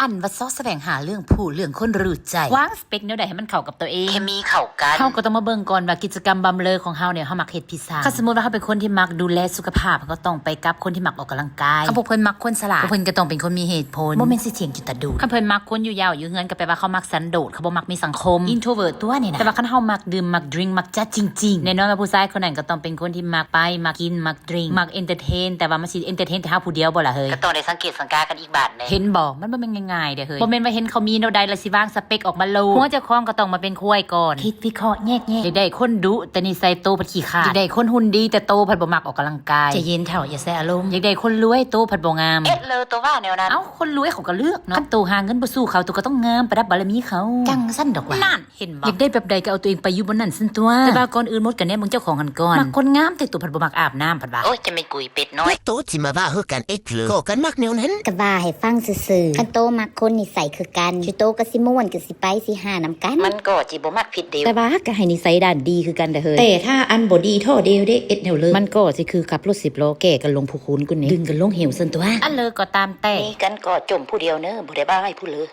อันว่าซอแสวงหาเรื่องผู้เรื่องคนรู้ใจวางสเปคแนวใดให้มันเข้ากับตัวเองเคมีเข้ากันเฮาก็ต้องมาเบิ่งก่อนว่ากิจกรรมบำเรอของเฮาเนี่ยเฮามักเฮ็ดพิซซ่าถ้าสมมุติว่าเฮาเป็นคนที่มักดูแลสุขภาพก็ต้องไปกับคนที่มักออกกำลังกายถ้าพวกเพิ่นมักคนฉลาดพวกเพิ่นก็ต้องเป็นคนมีเหตุผลบ่แม่นสิเถียงจุดตะดูคันเพิ่นมักคนอยู่ยาวอยู่เฮือนก็แปลว่าเขามักสันโดษเขาบ่มักมีสังคม introvert ตัวนี่นะแต่ว่าคันเฮามักดื่มมักดริงมักจัดจริงๆแน่นอนว่าผู้ชายคนนั้นก็ต้องเป็นคนที่มักไปมักกินมักดริงมักเอนเตอร์เทนแต่ว่ามันสิเอนเตอร์เทนแต่เฮาผู้เดียวบ่ล่ะเฮ้ยก็ต้องได้สังเกตสังกากันอีกบาทนึงเห็นบ่มันบ่แม่นง่ายๆเด้อเฮ้ยบ่แม่นว่าเห็นเขามีแนวใดแล้วสิวางสเปคออกมาโลหัวเจ้าของก็ต้องมาเป็นควายก่อนคิดวิเคราะห์แยกแยะได้คนดุแต่นิสัยโตผัดขี้ขาดได้คนหุ่นดีแต่โตผัดบ่มักออกกำลังกายใจเย็นเถ่าอย่าแซ่อารมณ์อยากได้คนรวยโตผัดบ่งามเลยตัวว่าแนวนั้นเอ้าคนรวยเขาก็เลือกเนาะคันโตหาเงินบ่สู้เขาตัวก็ต้องงามประดับบารมีเขาจังซั่นดอกว่านั่นเห็นบ่อยากได้แบบใดก็เอาตัวเองไปอยู่บนนั้นซั่นตัวแต่ว่าก่อนอื่นหมดกันแน่มึงเจ้าของหันก่อนมักคนงามแต่ตัวผัดบ่มักอาบน้ำผัดว่าโอ้ยจะไม่กุยเป็ดน้อยโตที่มาว่าเฮากันเลยก็กันมักแนวนั้นก็ว่าให้ฟังซื่อๆคันโตมักคนนิสัยคือกันสิโตก็สิม่วนก็สิไปสิหานำกันมันก็จิบ่มักผิดเดียวแต่ว่าก็ให้นิสัยด้านดีคือกันเด้อเฮ้ยแต่ถ้าอันบ่ดีเท่าเดียวได้เอ็ดแนวเลยมันก็สิคือขับรถ10ล้อแก่กันลงภูคูนกูนี่ดึงกันลงเหวซั่นตัวอันเลยก็ตามแต่นี่กันก็จมผู้เดียวเนอะบ่ได้บ้าให้ผู้เลย